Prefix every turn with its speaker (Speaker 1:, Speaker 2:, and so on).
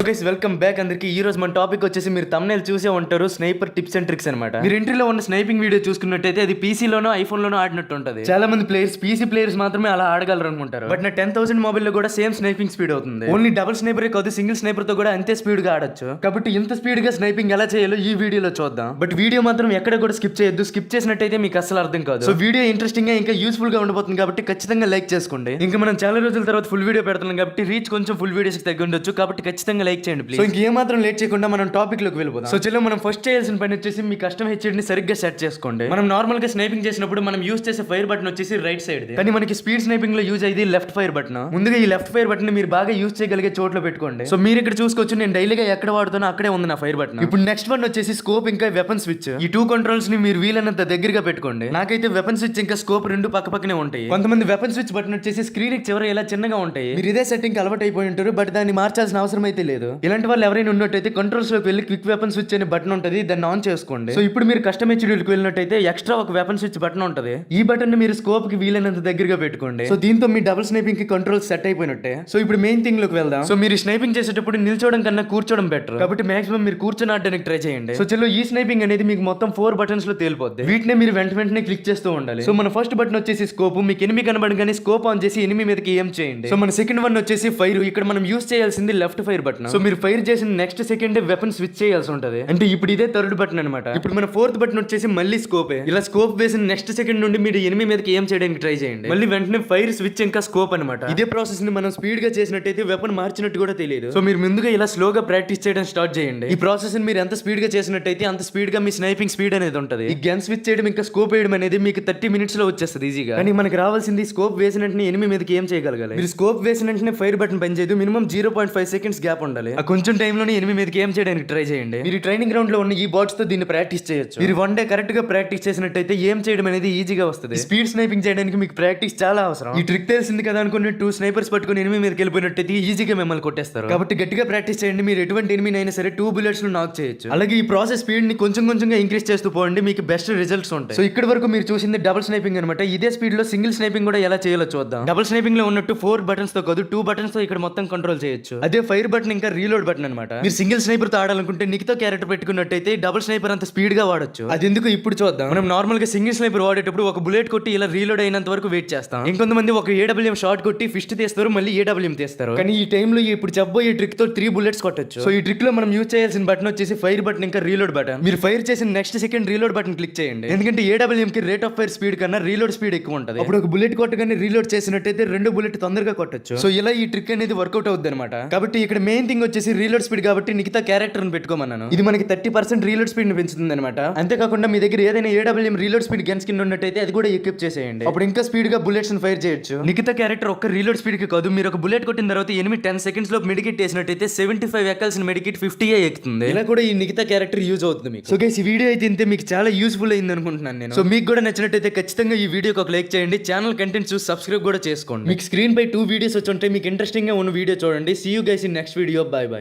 Speaker 1: Guys welcome back అందరికి. ఈ రోజు మన టాపిక్ వచ్చేసి మీరు thumbnail చూసే ఉంటారు, స్నైపర్ టిప్స్ అండ్ ట్రిక్స్ అన్నమాట. మీరు ఎంట్రీలో ఉన్న స్నైపింగ్ వీడియో చూసుకున్నట్టయితే అది పీసీలోనో ఐఫోన్లోనో ఆడినట్టు ఉంటుంది. చాలా మంది ప్లేయర్స్ పీసీ ప్లేయర్స్ మాత్రమే అలా ఆడగలరు అనుకుంటారు. బట్ నా 10,000 మొబైల్ లో కూడా సేమ్ స్నైపింగ్ స్పీడ్ అవుతుంది. ఓన్లీ డబుల్ స్నైపర్ కాదు, సింగిల్ స్నైపర్ తో కూడా అంతే స్పీడ్ గా ఆడొచ్చు. కాబట్టి ఇంత స్పీడ్ గా స్నైపింగ్ ఎలా చేయాలో ఈ వీడియోలో చూద్దాం. బట్ వీడియో మాత్రం ఎక్కడ కూడా స్కిప్ చేయొద్దు. స్కిప్ చేసినట్టయితే మీకు అసలు అర్థం కాదు. సో వీడియో ఇంట్రెస్టింగ్ గా ఇంకా యూస్ఫుల్ గా ఉండబోతుంది కాబట్టి ఖచ్చితంగా లైక్ చేసుకోండి. ఇంకా మనం చాలా రోజుల తర్వాత ఫుల్ వీడియో పెడుతున్నాం కాబట్టి రీచ్ కొంచెం ఫుల్ వీడియోస్ తగ్గి ఉండొచ్చు. కాబట్టి ఖచ్చితంగా లైక్ చేయండి ప్లీజ్. సో ఇంకేమాత్రం లేట్ చేయకుండా మనం టాపిక్ లోకి వెళ్ళిపోదాం. సో చలో మనం ఫస్ట్ చేయాల్సిన పని వచ్చేసి మీ కస్టమ్ హెచ్డి ని సరిగ్గా సెట్ చేసుకోండి. మనం నార్మల్ గా స్నైపింగ్ చేసినప్పుడు మనం యూస్ చేసే ఫైర్ బటన్ వచ్చేసి రైట్ సైడ్, కానీ మనకి స్పీడ్ స్నైపింగ్ లో యూజ్ అయ్యేది లెఫ్ట్ ఫైర్ బటన్. ముందుగా ఈ లెఫ్ట్ ఫైర్ బటన్ మీరు బాగా యూజ్ చేయగలిగే చోట్ల పెట్టుకోండి. సో మీరు ఇక్కడ చూసుకోవచ్చు, నేను డైలీగా ఎక్కడ వాడుతానో అక్కడే ఉంది నా ఫైర్ బటన్. ఇప్పుడు నెక్స్ట్ వన్ వచ్చేసి స్కోప్ ఇంకా వెపన్ స్విచ్. ఈ టూ కంట్రోల్స్ ని మీరు వీలైనంత దగ్గరగా పెట్టుకోండి. నాకైతే వెపన్ స్విచ్ ఇంకా స్కోప్ రెండు పక్కనే ఉంటాయి. కొంతమంది వెపన్ స్విచ్ బటన్ వచ్చేసి స్క్రీన్ చివర ఇలా చిన్నగా ఉంటాయి. మీరు ఇదే సెట్టింగ్ అలవాటు అయిపోయి ఉంటారు, బట్ దాన్ని మార్చాల్సిన అవసరం అయితే లేదు. ఇలాంటి వాళ్ళు ఎవరైనా ఉన్నట్టయితే కంట్రోల్స్ లోకి వెళ్ళి క్విక్ వెపన్ స్విచ్ అనే బటన్ ఉంటుంది, దాన్ని ఆన్ చేసుకోండి. సో ఇప్పుడు మీరు కస్టమ్ హెచ్డీకి వెళ్ళినట్టయితే ఎక్స్ట్రా ఒక వెపన్ స్విచ్ బటన్ ఉంటుంది. ఈ బటన్ ని మీరు స్కోప్ కి వీలైనంత దగ్గరగా పెట్టుకోండి. సో దీంతో మీ డబుల్ స్నైపింగ్ కి కంట్రోల్ సెట్ అయిపోయినట్టే. సో ఇప్పుడు మెయిన్ థింగ్ లోకి వెళ్దాం. సో మీరు స్నైపింగ్ చేసేటప్పుడు నిల్చోవడం కన్నా కూర్చోవడం బెటర్, కాబట్టి మాక్సిమం మీరు కూర్చొని ఆడడానికి ట్రై చేయండి. సో చలో ఈ స్నైపింగ్ అనేది మీకు మొత్తం 4 బటన్స్ లో తేలిపోద్ది. వీటిని మీరు వెంటనే క్లిక్ చేస్తూ ఉండాలి. సో మన ఫస్ట్ బటన్ వచ్చేసి స్కోప్. మీకు ఎనిమి కనబడగానే స్కోప్ ఆన్ చేసి ఎనిమి మీదకి ఏం చేయండి. సో మన సెకండ్ వన్ వచ్చేసి ఫైర్. ఇక్కడ మనం యూస్ చేయాల్సింది లెఫ్ట్ ఫైర్ బటన్. సో మీరు ఫైర్ చేసిన నెక్స్ట్ సెకండ్ వెపన్ స్విచ్ చేయాల్సి ఉంటుంది. అంటే ఇప్పుడు ఇదే థర్డ్ బటన్ అనమాట. ఇప్పుడు మన ఫోర్త్ బటన్ వచ్చేసి మళ్ళీ స్కోప్. ఇలా స్కోప్ వేసిన నెక్స్ట్ సెకండ్ నుండి మీరు ఎనిమి మీదకి ఏం చేయడానికి ట్రై చేయండి. మళ్ళీ వెంటనే ఫైర్ స్విచ్ ఇంకా స్కోప్ అనమాట. ఇదే ప్రాసెస్ ని మనం స్పీడ్ గా చేసినట్టయితే వెపన్ మార్చినట్టు కూడా తెలియదు. సో మీరు ముందుగా ఇలా స్లోగా ప్రాక్టీస్ చేయడం స్టార్ట్ చేయండి. ఈ ప్రాసెస్ ని మీరు ఎంత స్పీడ్ గా చేసినట్టయితే అంత స్పీడ్ గా మీ స్నైపింగ్ స్పీడ్ అనేది ఉంటుంది. ఈ గన్ స్విచ్ చేయడం ఇంకా స్కోప్ వేయడం అనేది మీకు 30 minutes లో వచ్చేస్తుంది ఈజీగా. కానీ మనకి రావాల్సింది స్కోప్ వేసిన వెంటనే ఎనిమి మీదకి ఏం చేయగలగాలి. మీరు స్కోప్ వేసిన వెంటనే ఫైర్ బటన్ పనిచేయదు. మినిమం 0.5 seconds గ్యాప్ ఉండాలి. ఆ కొంచెం టైం లోనే ఎనిమి మీదకి ఏం చేయడానికి ట్రై చేయండి. మీరు ట్రైనింగ్ గ్రౌండ్ లో ఉన్న ఈ బాట్స్ తో దీన్ని ప్రాక్టీస్ చేయొచ్చు. మీరు వన్ డే కరెక్ట్ గా ప్రాక్టీస్ చేసినట్టయితే ఏం చేయడం అనేది ఈజీగా వస్తుంది. స్పీడ్ స్నైపింగ్ చేయడానికి మీకు ప్రాక్టీస్ చాలా అవసరం. ఈ ట్రిక్ తెలిసింది కదా అనుకుని 2 snipers పట్టుకుని ఎనిమి మీదకి వెళ్ళిపోయినట్టయితే ఈజీగా మిమ్మల్ని కొట్టేస్తారు. కాబట్టి గట్టిగా ప్రాక్టీస్ చేయండి. మీరు ఎటువంటి ఎనిమిని అయినా సరే 2 bullets లో నాక్ చేయొచ్చు. అలాగే ఈ ప్రాసెస్ స్పీడ్ ని కొంచెం కొంచెంగా ఇంక్రీస్ చేస్తూ పోండి, మీకు బెస్ట్ రిజల్ట్స్ ఉంటాయి. సో ఇక్కడ వరకు మీరు చూసింది డబుల్ స్నైపింగ్ అనమాట. ఇదే స్పీడ్ లో సింగిల్ స్నైపింగ్ కూడా ఎలా చేయాలో చూద్దాం. డబుల్ స్నైపింగ్ లో ఉన్నట్టు 4 buttons తో కాదు 2 buttons తో ఇక్కడ మొత్తం కంట్రోల్ చేయొచ్చు. అదే ఫైర్ బటన్ ఇంకా రీలోడ్ బటన్ అనమాట. మీరు సింగిల్ స్నైపర్ తో ఆడాలనుకుంటే నిక్తో క్యారెక్టర్ పెట్టుకున్నట్టయితే డబుల్ స్నైపర్ అంత స్పీడ్ గా వాడొచ్చు. అది ఎందుకు ఇప్పుడు చూద్దాం. మనం నార్మల్ గా సింగిల్ స్నైపర్ వాడేటప్పుడు ఒక బుల్లెట్ కొట్టి ఇలా రీలోడ్ అయినంత వరకు వెయిట్ చేస్తాం. ఇంకొంతమంది ఒక AWM షాట్ కొట్టి ఫిస్ట్ తీస్తారు, మళ్ళీ AWM తీస్తారు. కానీ ఈ టైంలో ఇప్పుడు చెప్పబోయే ట్రిక్ తో 3 bullets కొట్టొచ్చు. సో ఈ ట్రిక్ లో మనం యూజ్ చేయాల్సిన బటన్ వచ్చేసి ఫైర్ బటన్ ఇంకా రీలోడ్ బటన్. మీరు ఫైర్ చేసిన next second reload button click చేయండి. ఎందుకంటే AWM కి రేట్ ఆఫ్ ఫైర్ స్పీడ్ కన్నా రీలోడ్ స్పీడ్ ఎక్కువ ఉంటుంది. అప్పుడు ఒక బుల్లెట్ కొట్టగానే రీలోడ్ చేసినట్టయితే 2 bullets తొందరగా కొట్టొచ్చు. సో ఇలా ఈ ట్రిక్ అనేది వర్కౌట్ అవుద్ది అనమాట. కాబట్టి ఇక్కడ మెయిన్ థింగ్ వచ్చేసి రీలోడ్ స్పీడ్. కాబట్టి నిఖితా క్యారెక్టర్ ని పెట్టుకోమన్నాను. ఇది మనకి 30% రీలోడ్ స్పీడ్ ని పెంచుతుంది అనమాట. అంతేకాకుండా మీ దగ్గర ఏదైనా AWM reload speed gun skin ఉన్నట్టయితే అది కూడా ఎక్విప్ చేసేయండి. అప్పుడు ఇంకా స్పీడ్ గా బుల్లెట్స్ ఫైర్ చేయొచ్చు. నిఖితా క్యారెక్టర్ ఒక్క రీలోడ్ స్పీడ్ కి కాదు, మీరు ఒక బుల్లెట్ కొట్టిన తర్వాత 10 seconds లో మెడికిట్ వేసినట్టయితే 75 ఎక్కాల్సిన మెడికిట్ 50 ఎక్కుతుంది. ఇలా కూడా ఈ నిఖితా క్యారెక్టర్ యూజ్ అవుతుంది మీకు. సో గైస్ ఈ వీడియో అయితే ఇంతే, మీకు చాలా యూస్ఫుల్ అయింది అనుకుంటున్నాను నేను. సో మీకు కూడా నచ్చినట్టయితే ఖచ్చితంగా ఈ వీడియోకి ఒక లైక్ చేయండి. ఛానల్ కంటెంట్ చూసి సబ్స్క్రైబ్ కూడా చేసుకోండి. మీకు స్క్రీన్ పై 2 videos వచ్చి ఉంటాయి, మీకు ఇంట్రెస్టింగ్ గా ఉన్న వీడియో చూడండి. See you guys in next video. Bye by.